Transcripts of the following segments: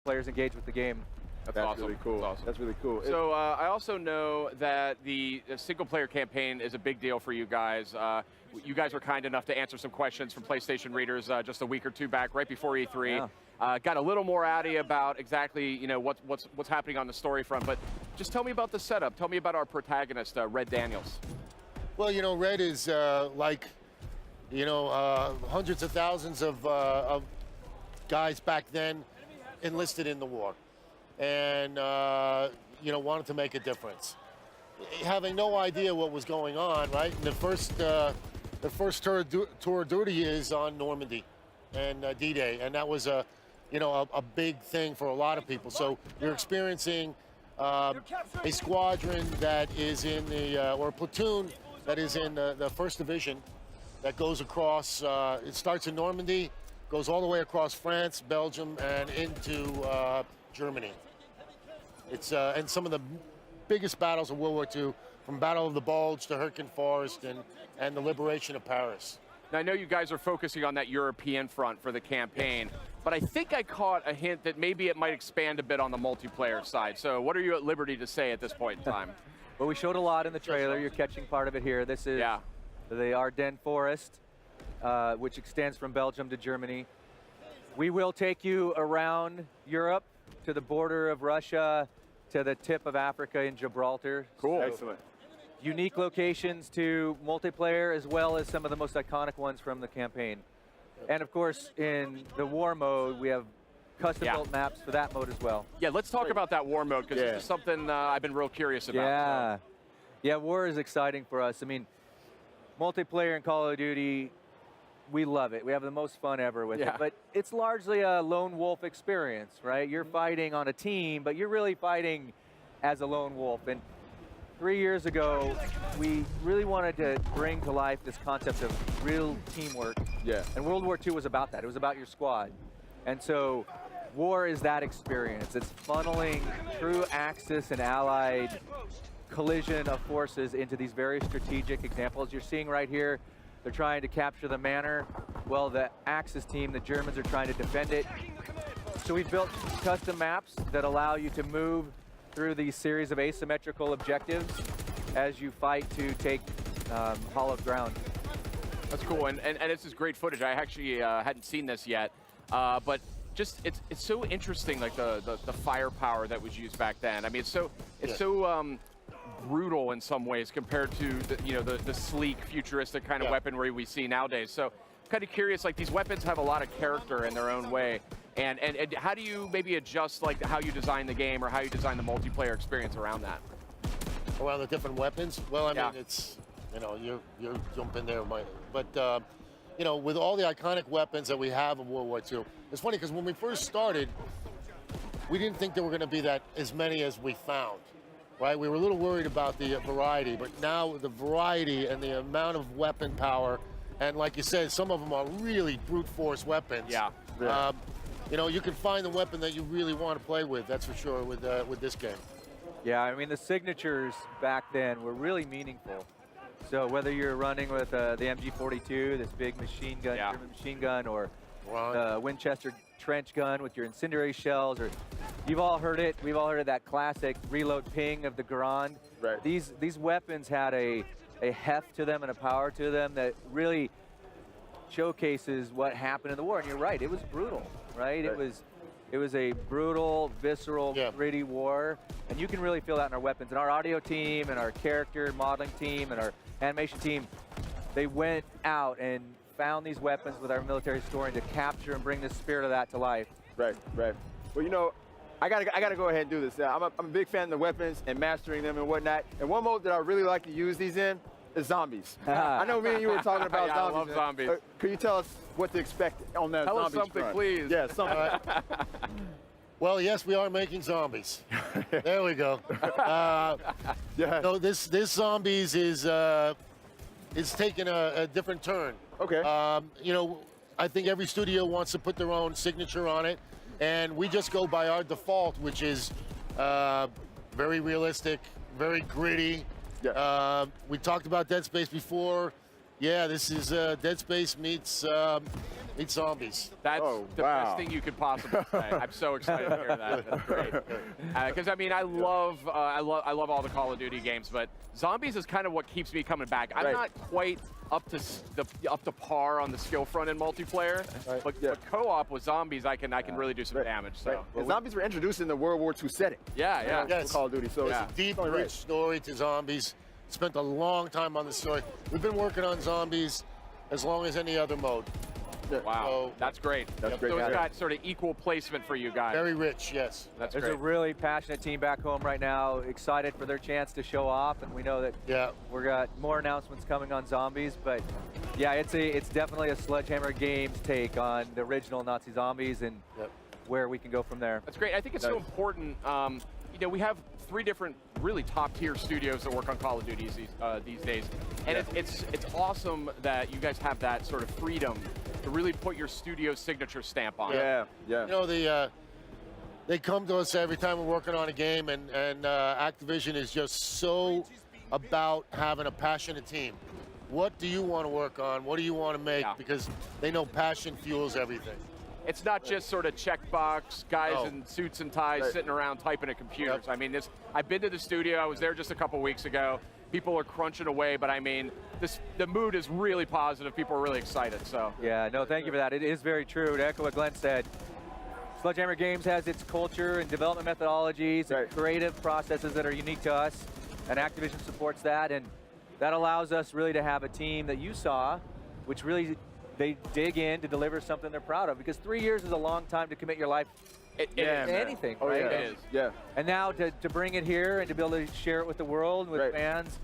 players engage with the game. That's awesome. Really cool. That's awesome. That's really cool. So I also know that the single-player campaign is a big deal for you guys. You guys were kind enough to answer some questions from PlayStation readers just a week or two back, right before E3. Yeah. Got a little more out of you about exactly what's happening on the story front. But just tell me about the setup. Tell me about our protagonist, Red Daniels. Well, you know, Red is like, you know, hundreds of thousands of guys back then enlisted in the war. And, you know, wanted to make a difference. Having no idea what was going on, right? And the first tour of duty is on Normandy and D-Day, and that was a big thing for a lot of people. So you're experiencing a squadron that is in the, or a platoon that is in the 1st Division that goes across, it starts in Normandy, goes all the way across France, Belgium, and into Germany. It's and some of the biggest battles of World War II, from Battle of the Bulge to Hurtgen Forest and the liberation of Paris. Now, I know you guys are focusing on that European front for the campaign, but I think I caught a hint that maybe it might expand a bit on the multiplayer side. So what are you at liberty to say at this point in time? Well, we showed a lot in the trailer. You're catching part of it here. This is the Ardennes Forest, which extends from Belgium to Germany. We will take you around Europe to the border of Russia, to the tip of Africa in Gibraltar. Cool. So excellent. Unique locations to multiplayer, as well as some of the most iconic ones from the campaign. And of course, in the war mode, we have custom-built maps for that mode as well. Yeah, let's talk about that war mode, because this is something I've been real curious about. Yeah. Yeah, war is exciting for us. I mean, multiplayer in Call of Duty, we love it. We have the most fun ever with it. But it's largely a lone wolf experience, right? You're fighting on a team, but you're really fighting as a lone wolf. And 3 years ago, we really wanted to bring to life this concept of real teamwork. Yeah. And World War II was about that. It was about your squad. And so war is that experience. It's funneling true Axis and Allied collision of forces into these very strategic examples. You're seeing right here, they're trying to capture the manor. Well, the Axis team, the Germans, are trying to defend it. So we've built custom maps that allow you to move through these series of asymmetrical objectives as you fight to take hollowed ground. That's cool, and this is great footage. I actually hadn't seen this yet, but just it's so interesting, like the firepower that was used back then. I mean, it's so brutal in some ways compared to the sleek, futuristic kind of weaponry we see nowadays. So, kind of curious, like these weapons have a lot of character in their own way, and how do you maybe adjust like how you design the game or how you design the multiplayer experience around that? Around the different weapons? Well, I mean, it's, you know, you're jumping there, but you know, with all the iconic weapons that we have in World War II, it's funny because when we first started, we didn't think there were going to be as many as we found. Right, we were a little worried about the variety, but now the variety and the amount of weapon power, and like you said, some of them are really brute force weapons. You know, you can find the weapon that you really want to play with. That's for sure with this game. Yeah, I mean the signatures back then were really meaningful. So whether you're running with the MG42, this big machine gun, German machine gun, or the Winchester trench gun with your incendiary shells, or you've all heard it. We've all heard of that classic reload ping of the Grand. Right. These weapons had a heft to them and a power to them that really showcases what happened in the war. And you're right, it was brutal, right? It was a brutal, visceral, gritty war, and you can really feel that in our weapons. And our audio team and our character modeling team and our animation team, they went out and found these weapons with our military historian to capture and bring the spirit of that to life. Right, right. Well, you know, I gotta go ahead and do this. I'm a big fan of the weapons and mastering them and whatnot. And one mode that I really like to use these in is zombies. I know me and you were talking about zombies. I love zombies. Could you tell us what to expect on that Tell zombies us something, front? please. Yeah, something. Well, yes, we are making zombies. There we go. No, this zombies is taking a different turn. Okay. You know, I think every studio wants to put their own signature on it, and we just go by our default, which is very realistic, very gritty. We talked about Dead Space before. Yeah, this is Dead Space meets Meet zombies. That's the wow. best thing you could possibly say. I'm so excited to hear that. That's great. Because I mean, I love all the Call of Duty games, but zombies is kind of what keeps me coming back. I'm not quite up to par on the skill front in multiplayer, but co-op with zombies, I can really do some damage. So And zombies were introduced in the World War II setting. yeah. Yes. Call of Duty. So It's a deep, rich story to zombies. Spent a long time on the story. We've been working on zombies as long as any other mode. Wow, So, that's great. That's great. So it's got sort of equal placement for you guys. very rich, yes. That's There's great. a really passionate team back home right now, excited for their chance to show off, and we know that we've got more announcements coming on zombies. But yeah, it's definitely a Sledgehammer Games take on the original Nazi zombies and where we can go from there. That's great. I think it's so important. You know, we have 3 different really top-tier studios that work on Call of Duty these days, and it's awesome that you guys have that sort of freedom to really put your studio signature stamp on it. Yeah. You know, they come to us every time we're working on a game, and Activision is just so about having a passionate team. What do you want to work on? What do you want to make? Because they know passion fuels everything. It's not just sort of checkbox guys in suits and ties sitting around typing at computers. I mean, I've been to the studio. I was there just a couple weeks ago. People are crunching away, but I mean, the mood is really positive. People are really excited. So Yeah, no, thank you for that. It is very true. To echo what Glenn said, Sledgehammer Games has its culture and development methodologies and creative processes that are unique to us, and Activision supports that, and that allows us really to have a team that you saw, which really they dig in to deliver something they're proud of, because 3 years is a long time to commit your life to anything, right? It is. Yeah. And now to bring it here and to be able to share it with the world, with fans,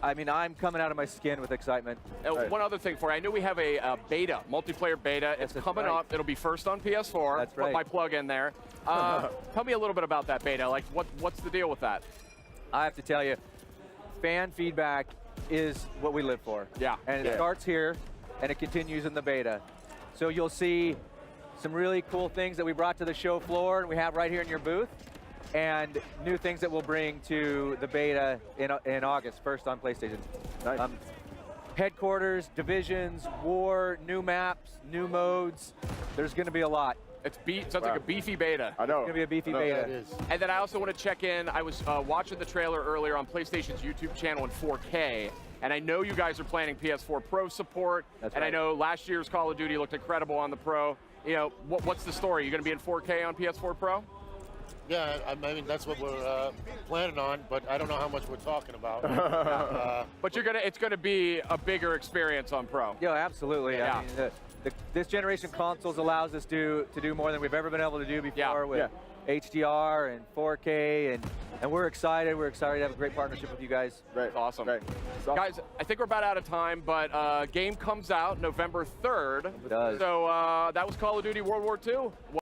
I mean, I'm coming out of my skin with excitement. One other thing for you, I know we have a beta, multiplayer beta. It's coming up. It'll be first on PS4. That's right. Put my plug in there. Tell me a little bit about that beta. Like, what's the deal with that? I have to tell you, fan feedback is what we live for. Yeah. And it starts here, and it continues in the beta. So you'll see some really cool things that we brought to the show floor, and we have right here in your booth, and new things that we'll bring to the beta in August, first on PlayStation. Nice. Headquarters, divisions, war, new maps, new modes. There's going to be a lot. Sounds like a beefy beta. I know. It's going to be a beefy Yeah, beta. it is. And then I also want to check in. I was watching the trailer earlier on PlayStation's YouTube channel in 4K, and I know you guys are planning PS4 Pro support. That's and right. I know last year's Call of Duty looked incredible on the Pro. You know, what's the story? You're going to be in 4K on PS4 Pro? Yeah, I mean, that's what we're planning on, but I don't know how much we're talking about. But it's going to be a bigger experience on Pro. Yeah, absolutely. Yeah. I mean, this generation consoles allows us to do more than we've ever been able to do before with HDR and 4K, and we're excited. We're excited to have a great partnership with you guys. That's awesome. Right. Guys, I think we're about out of time, but game comes out November 3rd. It does. So that was Call of Duty World War II.